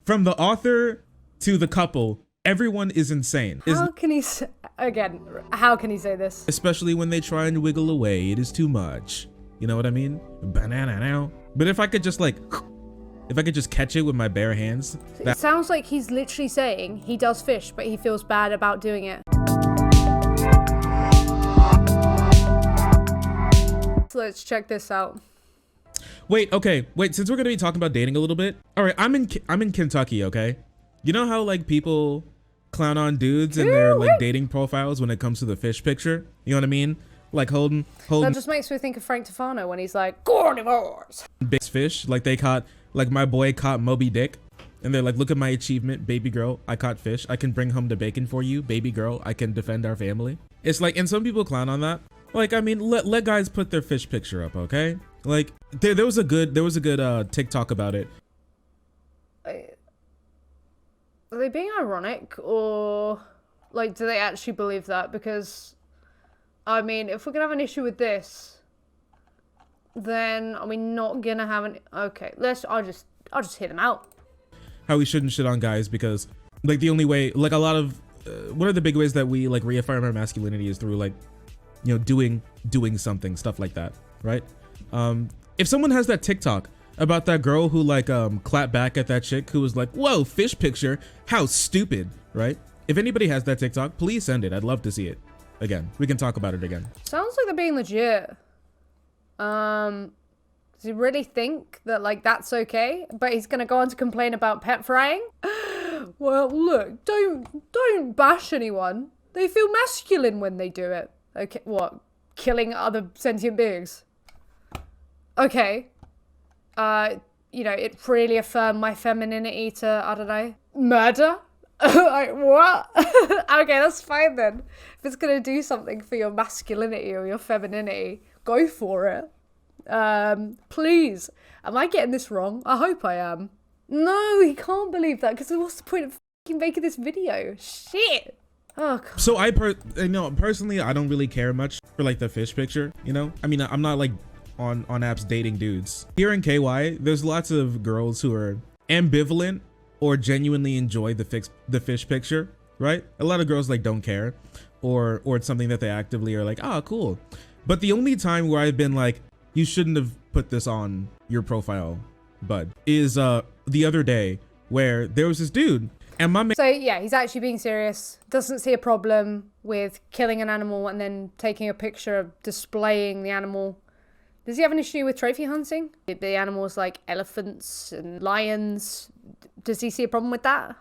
From the author to the couple, everyone is insane. How can he say this? Especially when they try and wiggle away, it is too much. You know what I mean? Banana now. But if I could just like, if I could just catch it with my bare hands. It sounds like he's literally saying he does fish, but he feels bad about doing it. So let's check this out. Wait, since we're gonna be talking about dating a little bit. All right, I'm in Kentucky, okay? You know how like people clown on dudes in their like dating profiles when it comes to the fish picture? You know what I mean? Like holding That just makes me think of Frank Tofano when he's like, carnivores. Big fish, like they caught, like my boy caught Moby Dick. And they're like, look at my achievement, baby girl, I caught fish. I can bring home the bacon for you, baby girl, I can defend our family. It's like, and some people clown on that. Like, I mean, let guys put their fish picture up, okay? Like, there was a good TikTok about it. Are they being ironic, or like, do they actually believe that? Because, I mean, if we're gonna have an issue with this, then are we not gonna have an? Okay, I'll just hit him out. How we shouldn't shit on guys because, like, the only way, like, a lot of, one of the big ways that we like reaffirm our masculinity is through like, you know, doing something, stuff like that, right? If someone has that TikTok about that girl who like clapped back at that chick who was like, whoa, fish picture, how stupid, right? If anybody has that TikTok, please send it. I'd love to see it. Again, we can talk about it again. Sounds like they're being legit. Does he really think that like that's okay? But he's gonna go on to complain about pet frying? Well, look, don't bash anyone. They feel masculine when they do it. Okay, what? Killing other sentient beings? Okay. You know, it really affirmed my femininity to, I don't know, murder? Like, what? Okay, that's fine then. If it's gonna do something for your masculinity or your femininity, go for it. Please. Am I getting this wrong? I hope I am. No, he can't believe that, because what's the point of fucking making this video? Shit. Oh, God. So personally, I don't really care much for like the fish picture, you know? I mean, I'm not like on apps dating dudes. Here in KY, there's lots of girls who are ambivalent or genuinely enjoy the fish picture, right? A lot of girls like don't care, or it's something that they actively are like, ah, cool. But the only time where I've been like, you shouldn't have put this on your profile, bud, is the other day where there was this dude. And so yeah, he's actually being serious. Doesn't see a problem with killing an animal and then taking a picture of displaying the animal. Does he have an issue with trophy hunting? The animals like elephants and lions. Does he see a problem with that?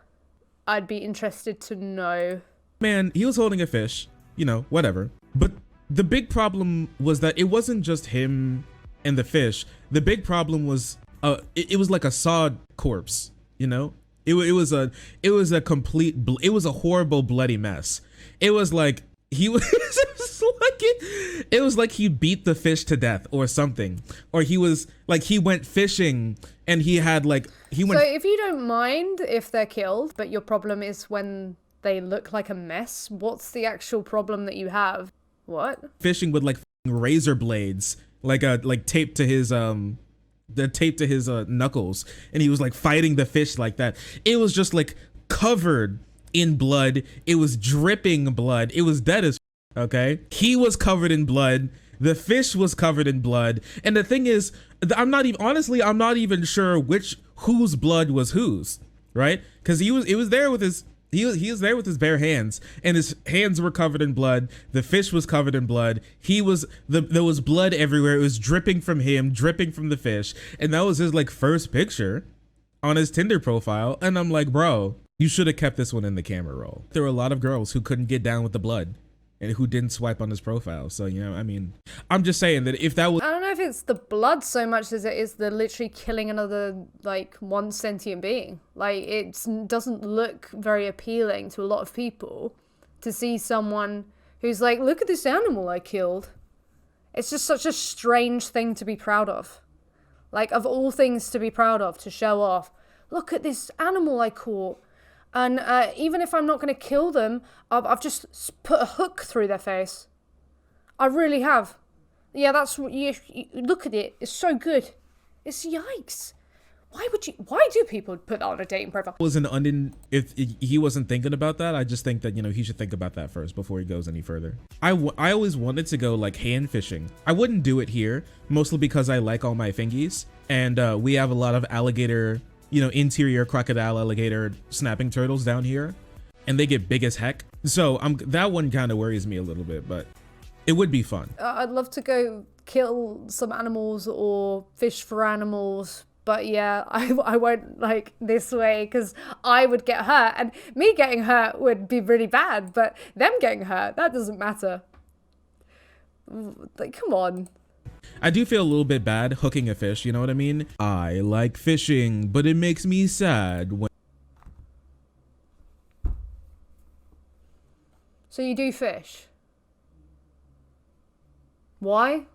I'd be interested to know. Man, he was holding a fish, you know, whatever. But the big problem was that it wasn't just him and the fish. The big problem was it was like a sawed corpse, you know? It was a horrible bloody mess. It was like he was it was like he beat the fish to death or something, or he went fishing and he had like So if you don't mind if they're killed, but your problem is when they look like a mess, what's the actual problem that you have? What? Fishing with like razor blades, like taped to his knuckles, and he was like fighting the fish like that. It was just like covered in blood. It was dripping blood. It was dead as okay. He was covered in blood. The fish was covered in blood. And the thing is, I'm not even sure whose blood was whose, right? Because he was there with his there with his bare hands, and his hands were covered in blood. The fish was covered in blood. There was blood everywhere. It was dripping from him, dripping from the fish. And that was his like first picture on his Tinder profile. And I'm like, bro, you should have kept this one in the camera roll. There were a lot of girls who couldn't get down with the blood and who didn't swipe on his profile. So, you know, I mean, I'm just saying that if that was... I don't know if it's the blood so much as it is the literally killing another, like, one sentient being. Like, it doesn't look very appealing to a lot of people to see someone who's like, look at this animal I killed. It's just such a strange thing to be proud of. Like, of all things to be proud of, to show off, look at this animal I caught. And even if I'm not going to kill them, I've just put a hook through their face. I really have. Yeah, that's what you look at it. It's so good. It's yikes. Why do people put that on a dating profile? If he wasn't thinking about that, I just think that, you know, he should think about that first before he goes any further. I always wanted to go like hand fishing. I wouldn't do it here, mostly because I like all my fingies, and we have a lot of alligator, you know, interior crocodile alligator snapping turtles down here, and they get big as heck. So that one kind of worries me a little bit, but it would be fun. I'd love to go kill some animals or fish for animals. But yeah, I won't like this way because I would get hurt, and me getting hurt would be really bad, but them getting hurt, that doesn't matter. Like, come on. I do feel a little bit bad hooking a fish, you know what I mean? I like fishing, but it makes me sad when... So you do fish? Why?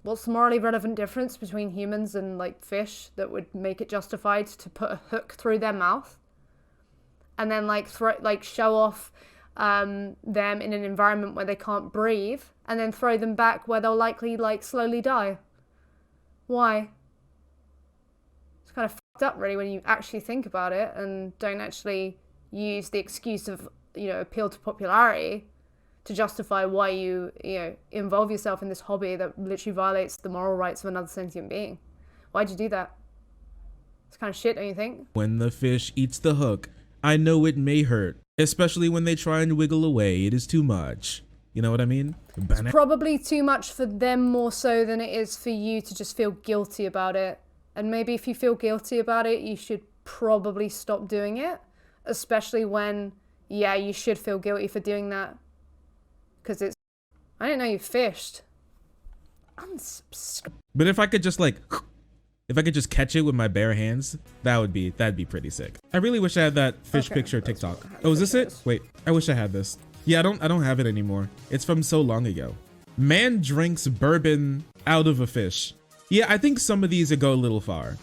What's the morally relevant difference between humans and like fish that would make it justified to put a hook through their mouth and then like show off them in an environment where they can't breathe and then throw them back where they'll likely like slowly die? Why? It's kind of fucked up really when you actually think about it and don't actually use the excuse of, you know, appeal to popularity to justify why you involve yourself in this hobby that literally violates the moral rights of another sentient being. Why'd you do that? It's kind of shit, don't you think? When the fish eats the hook, I know it may hurt, especially when they try and wiggle away. It is too much. You know what I mean? It's probably too much for them more so than it is for you to just feel guilty about it. And maybe if you feel guilty about it, you should probably stop doing it. Especially when, yeah, you should feel guilty for doing that. Because it's... I didn't know you fished. But if I could just like... If I could just catch it with my bare hands, that'd be pretty sick. I really wish I had that fish picture TikTok. Oh, is this it? Wait, I wish I had this. Yeah, I don't have it anymore. It's from so long ago. Man drinks bourbon out of a fish. Yeah, I think some of these would go a little far.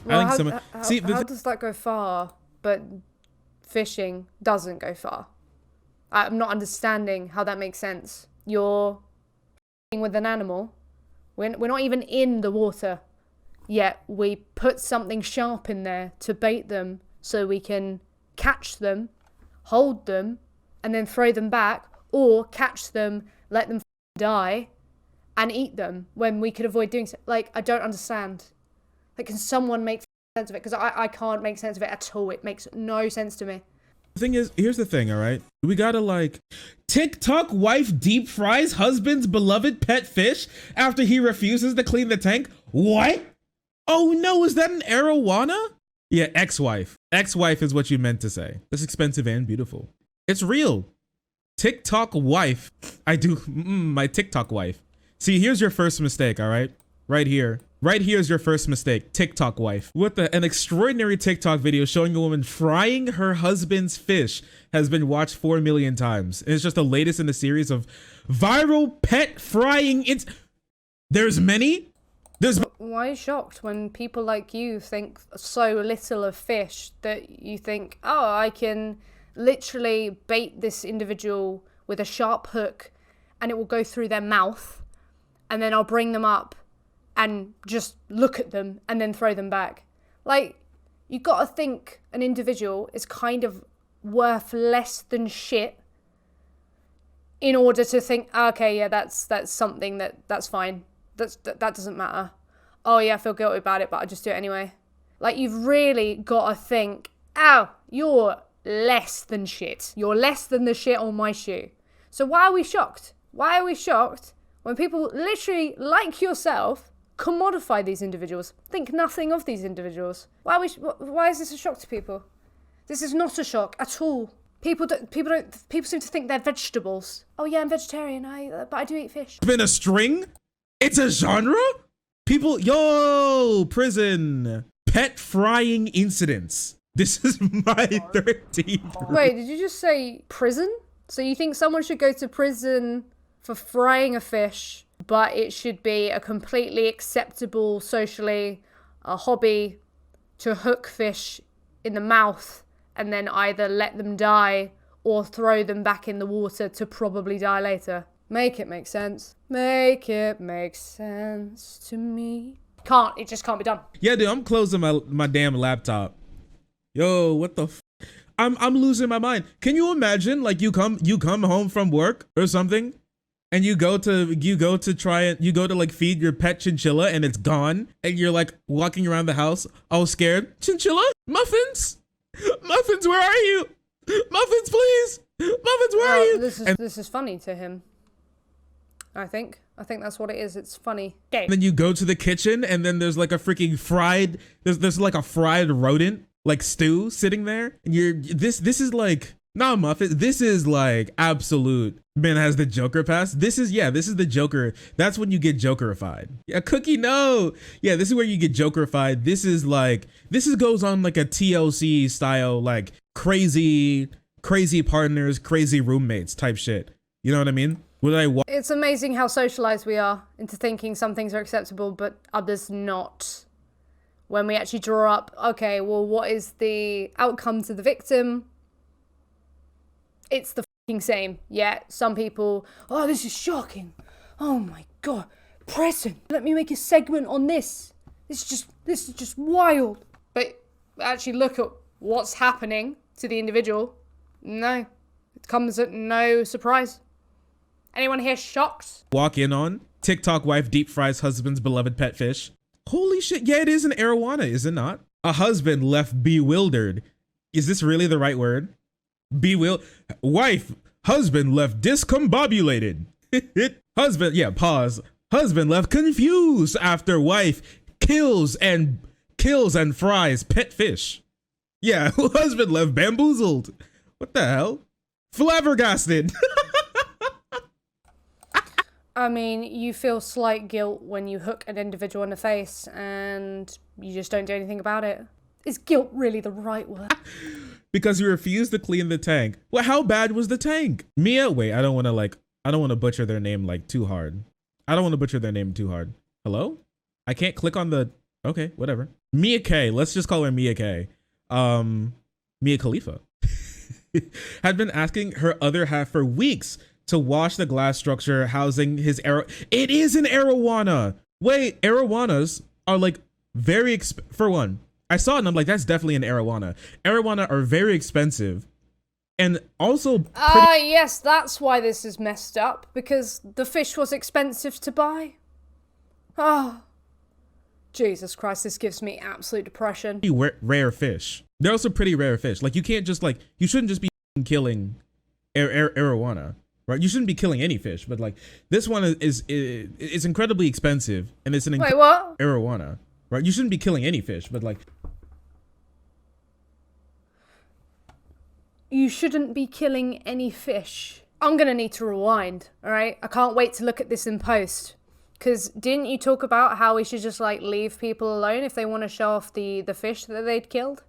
Well, how does that go far? But fishing doesn't go far. I'm not understanding how that makes sense. You're with an animal. We're not even in the water. Yet we put something sharp in there to bait them so we can catch them, hold them, and then throw them back, or catch them, let them die, and eat them when we could avoid doing so. Like, I don't understand. Like, can someone make sense of it? Because I can't make sense of it at all. It makes no sense to me. The thing is, here's the thing, all right? We gotta like, TikTok wife deep fries husband's beloved pet fish after he refuses to clean the tank. What? Oh no, is that an Arowana? Yeah, ex-wife. Ex-wife is what you meant to say. That's expensive and beautiful. It's real. TikTok wife. I do, my TikTok wife. See, here's your first mistake, all right? Right here. Right here is your first mistake. TikTok wife. An extraordinary TikTok video showing a woman frying her husband's fish has been watched 4 million times. And it's just the latest in the series of viral pet frying. There's many. Why are you shocked when people like you think so little of fish that you think, oh, I can literally bait this individual with a sharp hook and it will go through their mouth and then I'll bring them up and just look at them and then throw them back. Like, you gotta think an individual is kind of worth less than shit in order to think, okay, yeah, that's something that's fine. That doesn't matter. Oh yeah, I feel guilty about it, but I just do it anyway. Like, you've really got to think, ow, you're less than shit. You're less than the shit on my shoe. So why are we shocked? Why are we shocked when people literally, like yourself, commodify these individuals, think nothing of these individuals? Why is this a shock to people? This is not a shock at all. People seem to think they're vegetables. Oh yeah, I'm vegetarian, but I do eat fish. Been a string? It's a genre? People, yo, prison. Pet frying incidents. This is my 13th. Wait, did you just say prison? So you think someone should go to prison for frying a fish, but it should be a completely acceptable socially a hobby to hook fish in the mouth and then either let them die or throw them back in the water to probably die later? Make it make sense. Make it make sense to me. Can't. It just can't be done. Yeah, dude, I'm closing my damn laptop. Yo, what the I'm losing my mind. Can you imagine, like, you come home from work or something, and you go to like feed your pet chinchilla and it's gone, and you're like walking around the house all scared. Chinchilla? Muffins? Muffins, where are you? Muffins, please! Muffins, where are you? This is funny to him. I think that's what it is. It's funny. Okay. And then you go to the kitchen and then there's like a freaking fried, there's like a fried rodent, like stew sitting there. And this is like, not Muffin. This is like absolute, man, has the Joker pass. This is the Joker. That's when you get Jokerified. Yeah, Cookie, no. Yeah, this is where you get Jokerified. This goes on like a TLC style, like crazy partners, crazy roommates type shit. You know what I mean? It's amazing how socialized we are into thinking some things are acceptable, but others not. When we actually draw up, okay, well, what is the outcome to the victim? It's the fucking same. Yeah, some people, oh, this is shocking. Oh my God, present. Let me make a segment on this. This is just wild. But actually look at what's happening to the individual. No, it comes at no surprise. Anyone here shocked? Walk in on TikTok wife deep fries husband's beloved pet fish. Holy shit. Yeah, it is an Arowana, is it not? A husband left bewildered. Is this really the right word? Wife, husband left discombobulated. Husband, yeah, pause. Husband left confused after wife kills and fries pet fish. Yeah, husband left bamboozled. What the hell? Flabbergasted. I mean, you feel slight guilt when you hook an individual in the face and you just don't do anything about it. Is guilt really the right word? Because you refused to clean the tank. Well, how bad was the tank? Mia, wait, I don't want to butcher their name like too hard. I don't want to butcher their name too hard. Hello? I can't click on the, okay, whatever. Mia K, let's just call her Mia K. Mia Khalifa had been asking her other half for weeks to wash the glass structure housing his It is an Arowana. Wait, Arowanas are like very for one. I saw it and I'm like, that's definitely an Arowana. Arowana are very expensive. And also yes, that's why this is messed up, because the fish was expensive to buy. Oh, Jesus Christ, this gives me absolute depression. Rare fish. They're also pretty rare fish. Like, you can't just like, you shouldn't just be killing Arowana, right? You shouldn't be killing any fish, but like this one is incredibly expensive, and it's an Wait, what? Arowana, right? You shouldn't be killing any fish, but like. You shouldn't be killing any fish. I'm gonna need to rewind, alright? I can't wait to look at this in post. Because didn't you talk about how we should just like leave people alone if they want to show off the fish that they'd killed?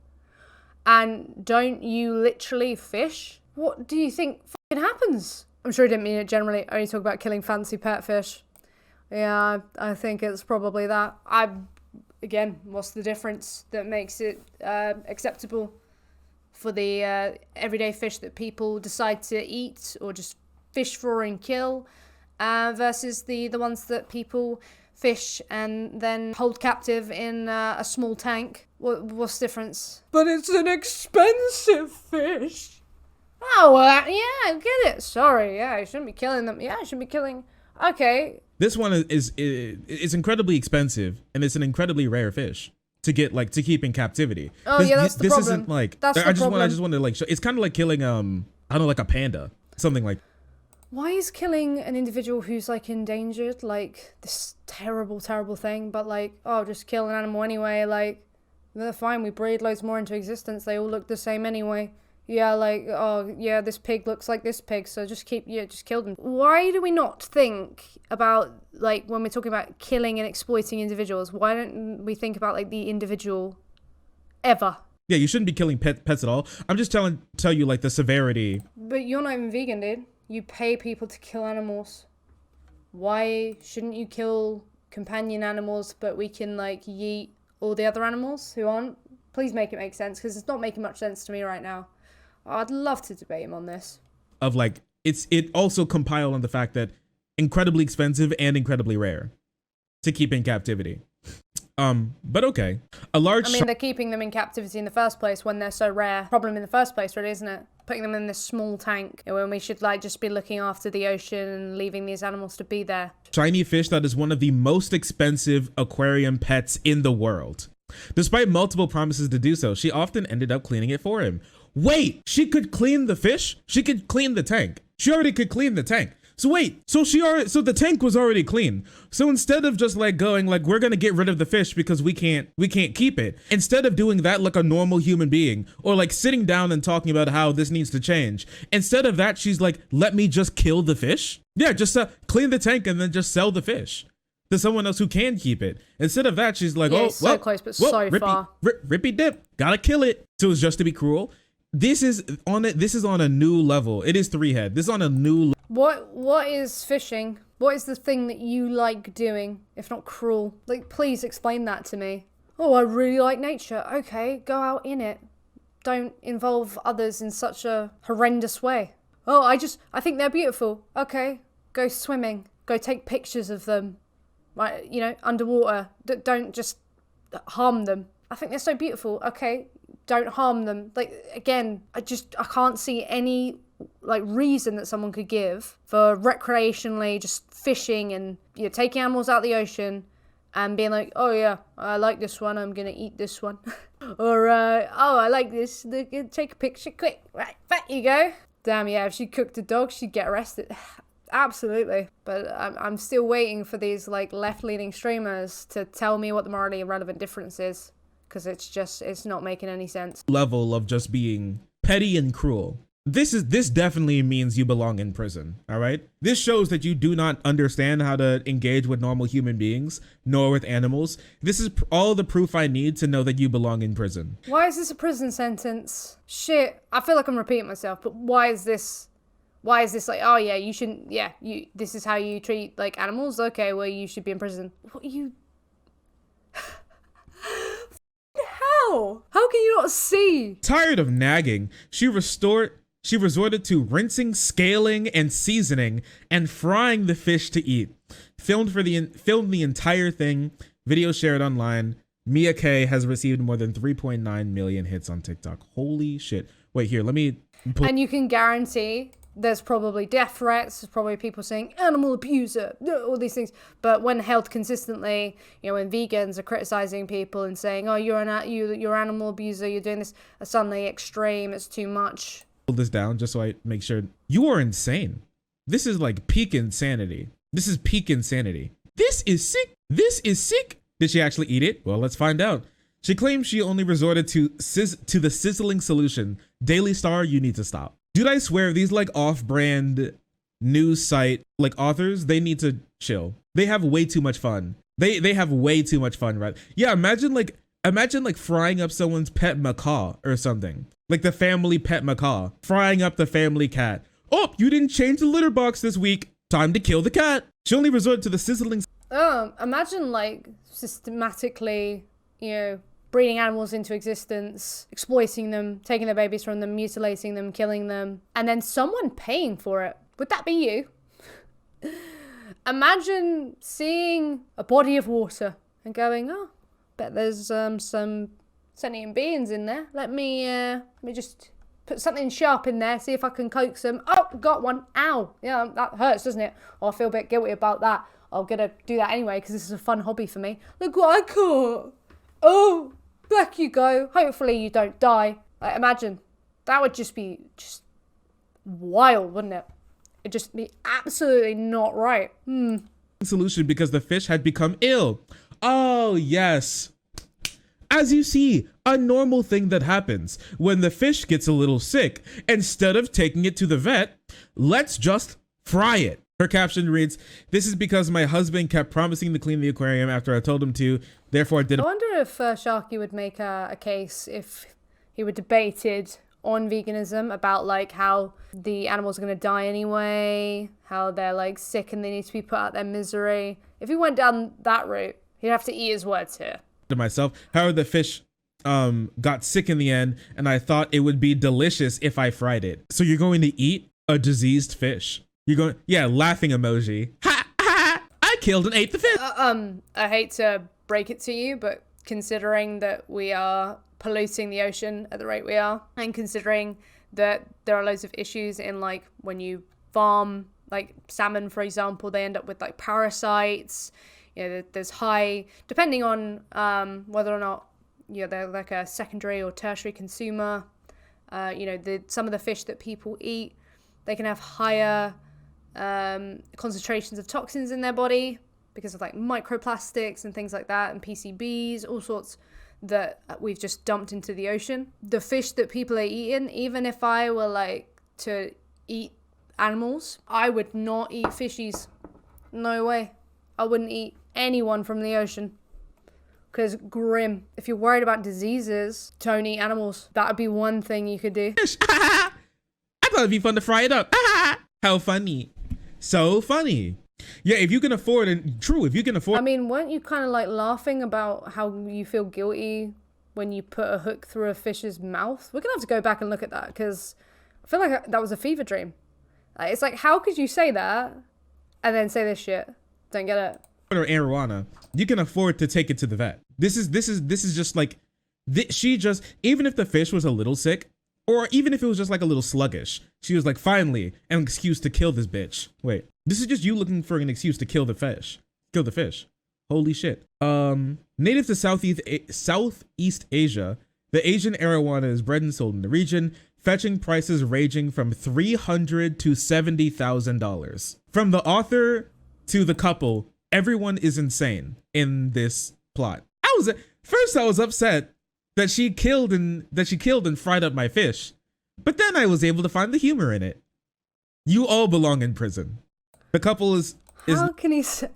And don't you literally fish? What do you think fucking happens? I'm sure he didn't mean it generally. Only talk about killing fancy pet fish. Yeah, I think it's probably that. Again, what's the difference that makes it acceptable for the everyday fish that people decide to eat or just fish for and kill, versus the ones that people fish and then hold captive in a small tank? What's the difference? But it's an expensive fish. Oh, yeah, I get it. Sorry, yeah, I shouldn't be killing them. Yeah, I shouldn't be killing. Okay. This one is incredibly expensive, and it's an incredibly rare fish to get, like, to keep in captivity. Oh, yeah, that's the problem. This isn't like, that's I just want to like show, it's kind of like killing I don't know, like a panda, something like. Why is killing an individual who's like endangered like this terrible thing, but like, oh, just kill an animal anyway, like they're fine, we breed loads more into existence, they all look the same anyway. Yeah, like, oh yeah, this pig looks like this pig, so just kill them. Why do we not think about, like, when we're talking about killing and exploiting individuals, why don't we think about like the individual ever? Yeah, you shouldn't be killing pets at all. I'm just tell you like the severity. But you're not even vegan, dude. You pay people to kill animals. Why shouldn't you kill companion animals, but we can like yeet all the other animals who aren't? Please make it make sense, because it's not making much sense to me right now. I'd love to debate him on this. Of like, it also compiled on the fact that incredibly expensive and incredibly rare to keep in captivity. But okay. A large I mean, they're keeping them in captivity in the first place when they're so rare. Problem in the first place, really, isn't it? Putting them in this small tank when we should like just be looking after the ocean and leaving these animals to be there. shiny fish that is one of the most expensive aquarium pets in the world. Despite multiple promises to do so, she often ended up cleaning it for him. Wait, she could clean the fish? She could clean the tank. She already could clean the tank. So wait, so the tank was already clean. So instead of just like going like, we're gonna get rid of the fish because we can't keep it. Instead of doing that like a normal human being, or like sitting down and talking about how this needs to change. Instead of that, she's like, let me just kill the fish. Yeah, just clean the tank and then just sell the fish to someone else who can keep it. Instead of that, she's like, yeah, so close, but so far. Rippy dip, gotta kill it. So it's just to be cruel. This is on a new level. It is 3-head. This is on a new What is fishing? What is the thing that you like doing, if not cruel? Like, please explain that to me. Oh, I really like nature. Okay, go out in it. Don't involve others in such a horrendous way. Oh, I think they're beautiful. Okay, go swimming. Go take pictures of them. Right, you know, underwater. Don't just harm them. I think they're so beautiful. Okay, don't harm them. Like, again, I can't see any like reason that someone could give for recreationally just fishing and, you know, taking animals out of the ocean and being like, oh yeah, I like this one, I'm gonna eat this one. Or oh, I like this, take a picture quick, right, back you go. Damn, yeah, if she cooked a dog, she'd get arrested. Absolutely. But I'm still waiting for these like left-leaning streamers to tell me what the morally irrelevant difference is, because it's not making any sense. Level of just being petty and cruel. This definitely means you belong in prison, all right? This shows that you do not understand how to engage with normal human beings, nor with animals. This is all the proof I need to know that you belong in prison. Why is this a prison sentence? Shit, I feel like I'm repeating myself, but why is this like, oh yeah, you shouldn't, yeah, this is how you treat like animals? Okay, well, you should be in prison. What you... How can you not see? Tired of nagging, she resorted to rinsing, scaling, and seasoning, and frying the fish to eat. Filmed the entire thing. Video shared online. Mia K has received more than 3.9 million hits on TikTok. Holy shit. Wait, here, let me... And you can guarantee there's probably death threats. There's probably people saying animal abuser, all these things. But when held consistently, you know, when vegans are criticizing people and saying, oh, you're animal abuser, you're doing this, it's suddenly extreme, it's too much. This down just so I make sure. You are insane. This is like peak insanity. This is peak insanity. This is sick. This is sick. Did she actually eat it? Well, let's find out. She claims she only resorted to the sizzling solution. Daily Star, you need to stop. Dude, I swear these like off-brand news site like authors, they need to chill. They have way too much fun. They have way too much fun, right? Yeah, imagine like frying up someone's pet macaw or something. Like the family pet macaw, frying up the family cat. Oh, you didn't change the litter box this week. Time to kill the cat. She only resorted to the sizzling. Imagine like systematically, you know, breeding animals into existence, exploiting them, taking their babies from them, mutilating them, killing them, and then someone paying for it. Would that be you? Imagine seeing a body of water and going, oh, bet there's some sentient beings in there. Let me just put something sharp in there, see if I can coax them. Oh, got one. Ow. Yeah, that hurts, doesn't it? Oh, I feel a bit guilty about that. I'm gonna do that anyway because this is a fun hobby for me. Look what I caught. Oh, back you go. Hopefully you don't die. Like, imagine. That would just be wild, wouldn't it? It'd just be absolutely not right. Solution because the fish had become ill. Oh, yes. As you see, a normal thing that happens when the fish gets a little sick. Instead of taking it to the vet, let's just fry it. Her caption reads, "This is because my husband kept promising to clean the aquarium after I told him to, therefore I didn't." I wonder if Sharky would make a case if he were debated on veganism about like how the animals are going to die anyway, how they're like sick and they need to be put out their misery. If he went down that route, he'd have to eat his words here. To myself, however, the fish got sick in the end, and I thought it would be delicious if I fried it. So you're going to eat a diseased fish? You're going, yeah, laughing emoji. Ha ha! I killed and ate the fish. I hate to break it to you, but considering that we are polluting the ocean at the rate we are, and considering that there are loads of issues in like when you farm like salmon, for example, they end up with like parasites. You know, there's high, depending on whether or not they're like a secondary or tertiary consumer. Some of the fish that people eat, they can have higher concentrations of toxins in their body because of like microplastics and things like that, and PCBs, all sorts that we've just dumped into the ocean. The fish that people are eating, even if I were like to eat animals, I would not eat fishies. No way. I wouldn't eat anyone from the ocean. Because grim. If you're worried about diseases, don't eat animals. That would be one thing you could do. I thought it'd be fun to fry it up. How funny. So funny. Yeah, if you can afford it, if you can afford. I mean, weren't you kind of like laughing about how you feel guilty when you put a hook through a fish's mouth? We're going to have to go back and look at that because I feel like that was a fever dream. It's like, how could you say that and then say this shit? Don't get it. Or Arowana, you can afford to take it to the vet. This is just like, even if the fish was a little sick, or even if it was just like a little sluggish, she was like, finally, an excuse to kill this bitch. Wait, this is just you looking for an excuse to kill the fish. Kill the fish. Holy shit. Native to Southeast Asia, the Asian arowana is bred and sold in the region, fetching prices ranging from $300 to $70,000. From the author to the couple, everyone is insane in this plot. I was upset that she killed and fried up my fish, but then I was able to find the humor in it. You all belong in prison. The couple is how can he say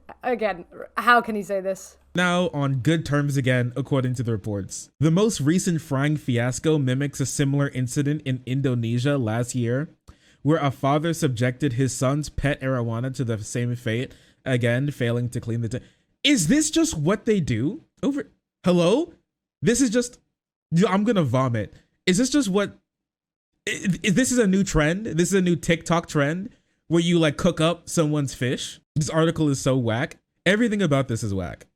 this? Now on good terms again, according to the reports. The most recent frying fiasco mimics a similar incident in Indonesia last year, where a father subjected his son's pet arowana to the same fate, again failing to clean the Is this just what they do? Hello? This is just, I'm gonna vomit. Is this just what, this is a new trend? This is a new TikTok trend where you like cook up someone's fish? This article is so whack. Everything about this is whack.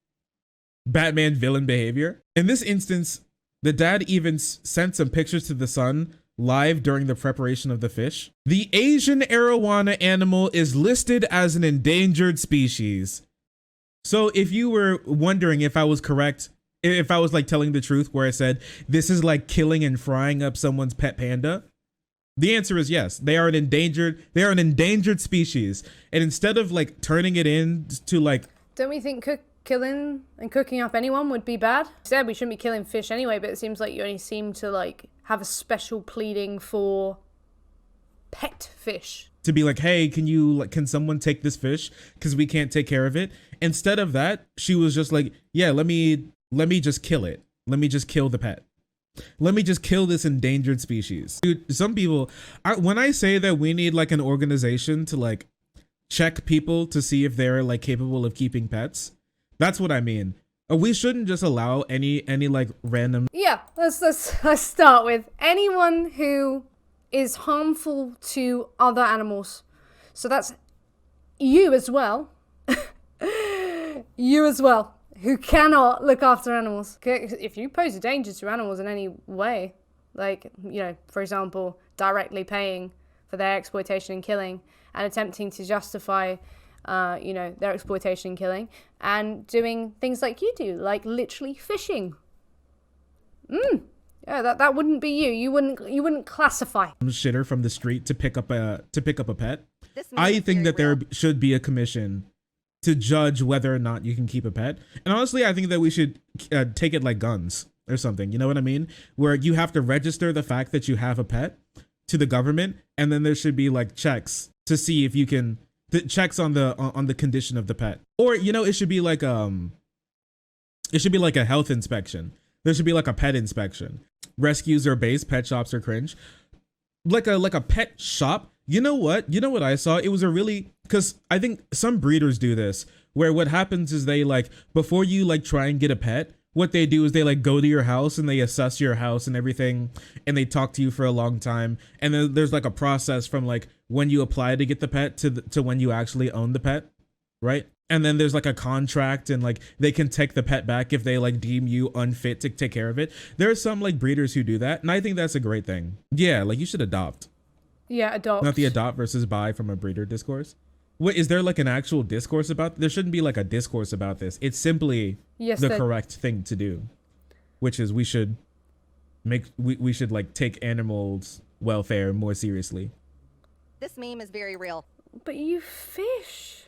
Batman villain behavior. In this instance, the dad even sent some pictures to the son live during the preparation of the fish. The Asian arowana animal is listed as an endangered species. So if you were wondering if I was correct, if I was like telling the truth where I said this is like killing and frying up someone's pet panda, the answer is yes. They are an endangered species. And instead of like turning it into like, don't we think killing and cooking up anyone would be bad? You said we shouldn't be killing fish anyway, but it seems like you only seem to like have a special pleading for pet fish. To be like, hey, can someone take this fish? Because we can't take care of it. Instead of that, she was just like, yeah, let me just kill it. Let me just kill the pet. Let me just kill this endangered species. Dude, some people, when I say that we need like an organization to like check people to see if they're like capable of keeping pets, that's what I mean. We shouldn't just allow any like random. Yeah, let's start with anyone who is harmful to other animals. So that's you as well. You as well, who cannot look after animals. If you pose a danger to animals in any way, like, for example, directly paying for their exploitation and killing and attempting to justify their exploitation and killing, and doing things like you do, like literally fishing. Yeah, that wouldn't be you. You wouldn't classify. Shitter from the street to pick up a pet. I think that there should be a commission to judge whether or not you can keep a pet. And honestly, I think that we should take it like guns or something. You know what I mean? Where you have to register the fact that you have a pet to the government, and then there should be like checks to see if you can. The checks on the condition of the pet, or it should be like a health inspection. There should be like a pet inspection. Rescues are base, pet shops are cringe. Like a pet shop. You know what I saw? It was because I think some breeders do this, where what happens is they like, before you like try and get a pet, what they do is they like go to your house and they assess your house and everything, and they talk to you for a long time. And then there's like a process from like when you apply to get the pet to when you actually own the pet, right? And then there's like a contract and like they can take the pet back if they like deem you unfit to take care of it. There are some like breeders who do that, and I think that's a great thing. Yeah, like you should adopt. Yeah, adopt. Not the adopt versus buy from a breeder discourse. Wait, is there like an actual discourse about there shouldn't be like a discourse about this. It's simply the correct thing to do, which is we should like take animals' welfare more seriously. This meme is very real. But you fish.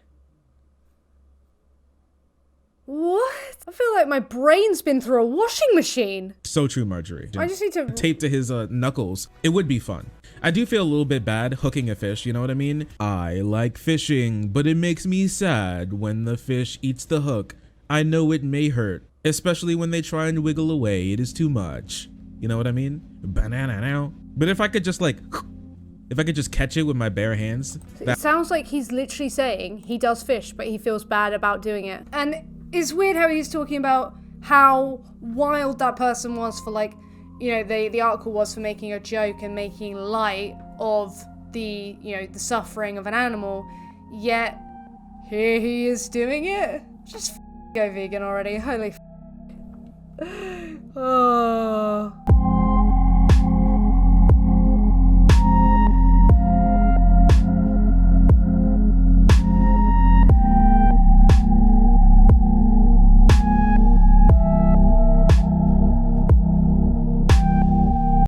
What? I feel like my brain's been through a washing machine. So true, Marjorie. I just need to tape to his knuckles. It would be fun. I do feel a little bit bad hooking a fish, you know what I mean? I like fishing, but it makes me sad when the fish eats the hook. I know it may hurt, especially when they try and wiggle away. It is too much. You know what I mean? Banana now. But if I could just like, if I could just catch it with my bare hands. It sounds like he's literally saying he does fish, but he feels bad about doing it. And it's weird how he's talking about how wild that person was for, like, you know, the article was for making a joke and making light of the, you know, the suffering of an animal, yet here he is doing it. Just go vegan already. Holy oh.